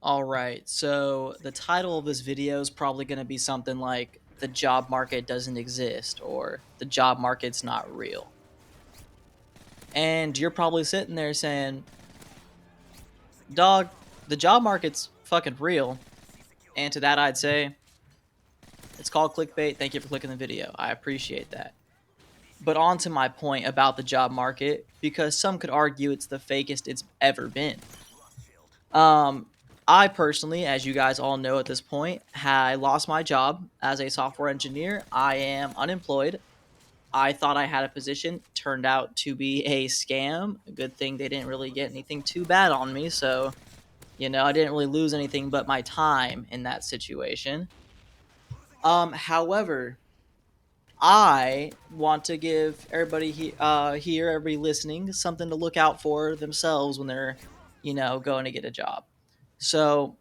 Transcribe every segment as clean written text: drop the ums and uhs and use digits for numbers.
Alright, so the title of this video is probably going to be something like "The job market doesn't exist" or "The job market's not real." And you're probably sitting there saying, "Dog, the job market's fucking real." And to that I'd say, it's called clickbait. Thank you for clicking the video. I appreciate that. But on to my point about the job market, because some could argue it's the fakest it's ever been. Um, I personally, as you guys all know at this point, I lost my job as a software engineer. I am unemployed. I thought I had a position, turned out to be a scam. A good thing they didn't really get anything too bad on me, so I didn't really lose anything but my time in that situation. However, I want to give everybody here, everybody listening, something to look out for themselves when they're, going to get a job. So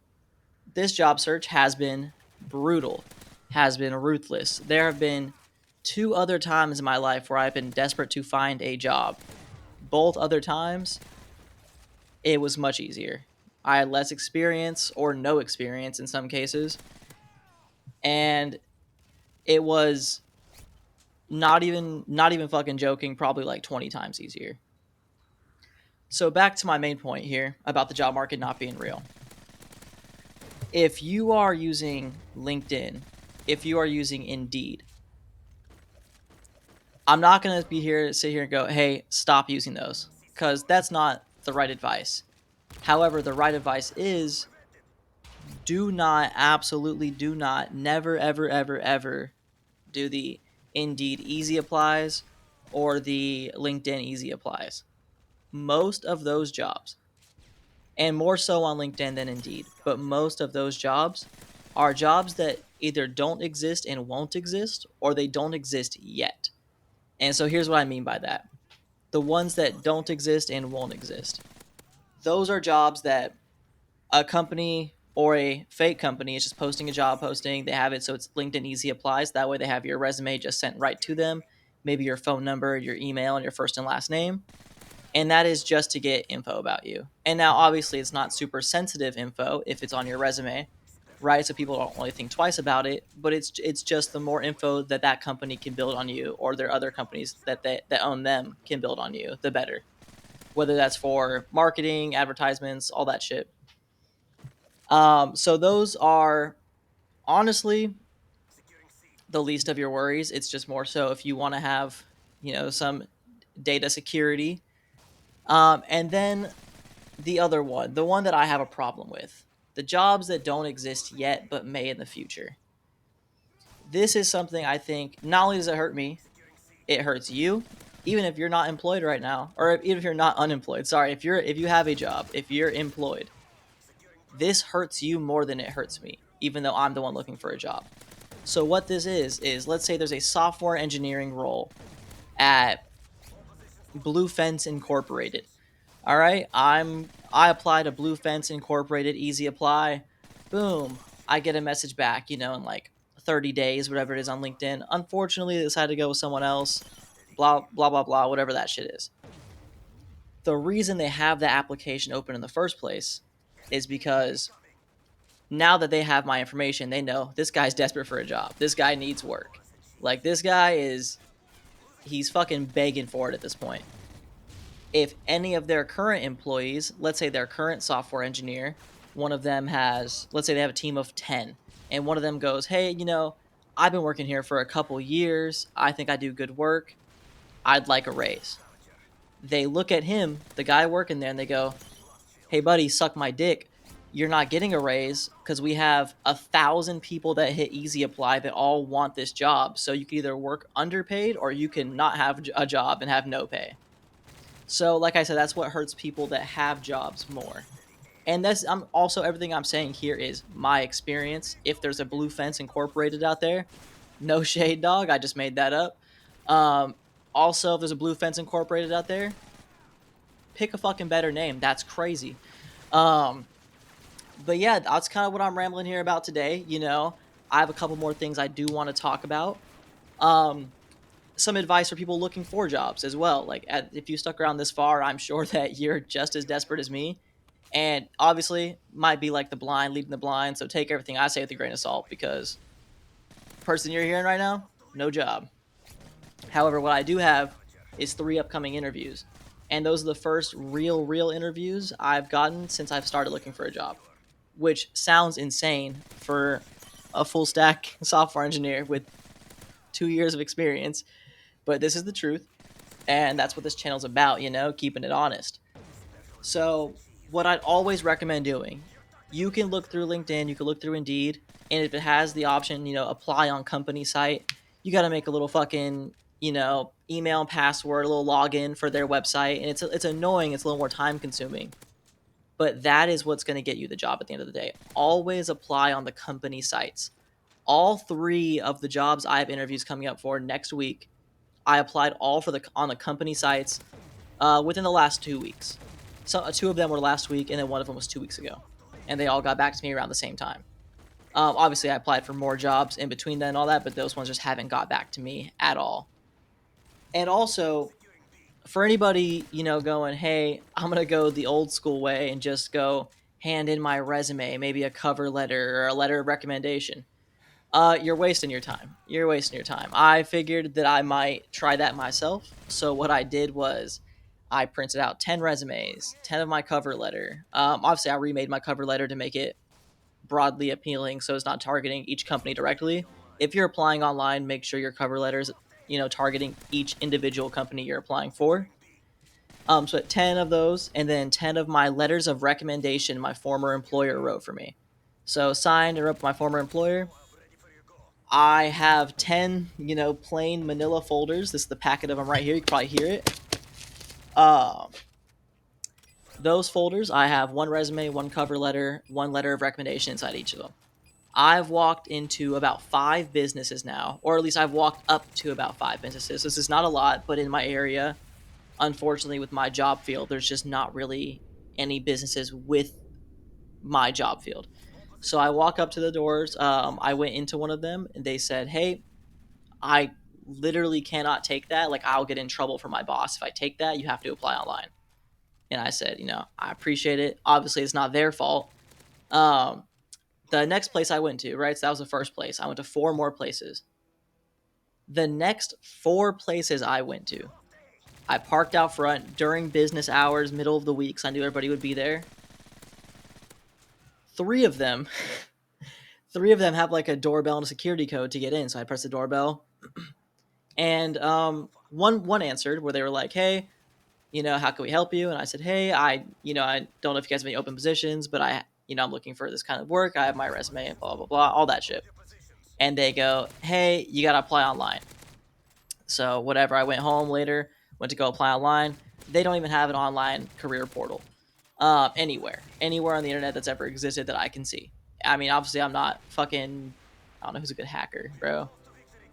this job search has been brutal, has been ruthless. There have been two other times in my life where I've been desperate to find a job. Both other times, it was much easier. I had less experience or no experience in some cases, and it was not even fucking joking, probably like 20 times easier. So back to my main point here about the job market not being real. If you are using LinkedIn, if you are using Indeed, I'm not going to be here to sit here and go, hey, stop using those, because that's not the right advice. However, the right advice is do not, absolutely do not, never, ever, ever, ever do the Indeed easy applies or the LinkedIn easy applies. Most of those jobs, and more so on LinkedIn than Indeed, but most of those jobs are jobs that either don't exist and won't exist, or they don't exist yet. And so here's what I mean by that. The ones that don't exist and won't exist. Those are jobs that a company or a fake company is just posting a job posting. They have it so it's LinkedIn easy applies. That way they have your resume just sent right to them, maybe your phone number, your email, and your first and last name. And that is just to get info about you. And now, obviously, it's not super sensitive info if it's on your resume, right? So people don't really think twice about it. But it's just the more info that that company can build on you, or their other companies that own them can build on you, the better. Whether that's for marketing, advertisements, all that shit. So those are honestly the least of your worries. It's just more so if you want to have, some data security. And then the other one, the one that I have a problem with, the jobs that don't exist yet but may in the future. This is something I think not only does it hurt me, it hurts you, even if you're not employed right now, or even if you're not unemployed. Sorry, if you have a job, if you're employed, this hurts you more than it hurts me, even though I'm the one looking for a job. So what this is let's say there's a software engineering role at Blue Fence Incorporated. All right, I apply to Blue Fence Incorporated, easy apply. Boom, I get a message back, in like 30 days, whatever it is on LinkedIn. Unfortunately, they decided to go with someone else. Blah blah blah blah, whatever that shit is. The reason they have the application open in the first place is because now that they have my information, they know this guy's desperate for a job. This guy needs work. Like this guy he's fucking begging for it at this point. If any of their current employees, let's say their current software engineer, one of them has, let's say they have a team of 10, and one of them goes, hey, I've been working here for a couple years. I think I do good work. I'd like a raise. They look at him, the guy working there, and they go, hey, buddy, suck my dick. You're not getting a raise because we have 1,000 people that hit easy apply that all want this job. So you can either work underpaid or you can not have a job and have no pay. So, like I said, that's what hurts people that have jobs more. And I'm also, everything I'm saying here is my experience. If there's a Blue Fence Incorporated out there, no shade, dog. I just made that up. Um, Also, if there's a Blue Fence Incorporated out there, pick a fucking better name. That's crazy. Um, but yeah, that's kind of what I'm rambling here about today. I have a couple more things I do want to talk about. Um, some advice for people looking for jobs as well. Like, if you stuck around this far, I'm sure that you're just as desperate as me, And obviously, might be like the blind leading the blind. So take everything I say with a grain of salt because the person you're hearing right now, no job. However, what I do have is 3 upcoming interviews. And those are the first real interviews I've gotten since I've started looking for a job, which sounds insane for a full stack software engineer with 2 years of experience. But this is the truth. And that's what this channel's about, keeping it honest. So, what I'd always recommend doing, you can look through LinkedIn, you can look through Indeed, and if it has the option, apply on company site, you got to make a little fucking, email and password, a little login for their website, and it's annoying, it's a little more time consuming. But that is what's going to get you the job at the end of the day. Always apply on the company sites. All 3 of the jobs I have interviews coming up for next week, I applied all on the company sites within the last 2 weeks. So 2 of them were last week, and then one of them was 2 weeks ago, and they all got back to me around the same time. Obviously, I applied for more jobs in between then and all that, but those ones just haven't got back to me at all. And also, for anybody going, hey, I'm gonna go the old school way and just go hand in my resume, maybe a cover letter or a letter of recommendation. You're wasting your time. You're wasting your time. I figured that I might try that myself. So what I did was I printed out 10 resumes, 10 of my cover letter. Obviously, I remade my cover letter to make it broadly appealing so it's not targeting each company directly. If you're applying online, make sure your cover letter is, targeting each individual company you're applying for. So 10 of those, and then 10 of my letters of recommendation my former employer wrote for me. So signed and wrote my former employer. I have 10, plain manila folders. This is the packet of them right here. You can probably hear it. Those folders, I have 1 resume, 1 cover letter, 1 letter of recommendation inside each of them. I've walked into about 5 businesses now, or at least I've walked up to about 5 businesses. This is not a lot, but in my area, unfortunately, with my job field, there's just not really any businesses with my job field. So I walk up to the doors. I went into one of them, and they said, hey, I literally cannot take that. Like, I'll get in trouble from my boss if I take that. You have to apply online. And I said, I appreciate it. Obviously, it's not their fault. The next place I went to, right? So that was the first place. I went to 4 more places. The next 4 places I went to, I parked out front during business hours, middle of the week, so I knew everybody would be there. 3 of them, 3 of them have like a doorbell and a security code to get in. So I pressed the doorbell, and one answered where they were like, "Hey, how can we help you?" And I said, "Hey, I don't know if you guys have any open positions, but I'm looking for this kind of work. I have my resume, blah blah blah, all that shit." And they go, "Hey, you gotta apply online." So whatever. I went home later, went to go apply online. They don't even have an online career portal. Anywhere on the internet that's ever existed that I can see. I mean, obviously, I'm not fucking. I don't know who's a good hacker, bro.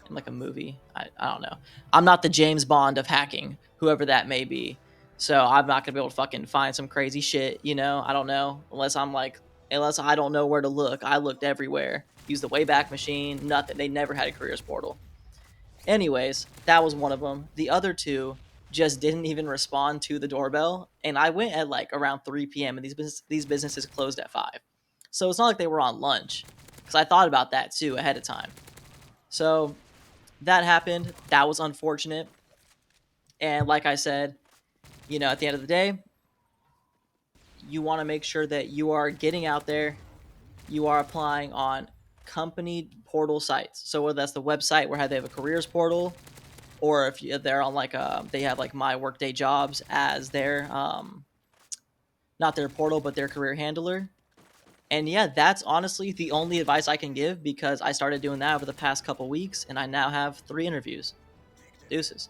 In like a movie, I don't know. I'm not the James Bond of hacking, whoever that may be. So I'm not gonna be able to fucking find some crazy shit. I don't know unless I don't know where to look. I looked everywhere. Used the Wayback Machine. Nothing. They never had a careers portal. Anyways, that was one of them. The other 2 just didn't even respond to the doorbell, and I went at like around 3 p.m. and these businesses closed at 5. So it's not like they were on lunch, because I thought about that too ahead of time. So that happened. That was unfortunate. And like I said, at the end of the day, you want to make sure that you are getting out there, you are applying on company portal sites. So whether that's the website where they have a careers portal, or if they're on like they have like My Workday Jobs as their not their portal but their career handler. And yeah, that's honestly the only advice I can give, because I started doing that over the past couple weeks and I now have 3 interviews. Deuces.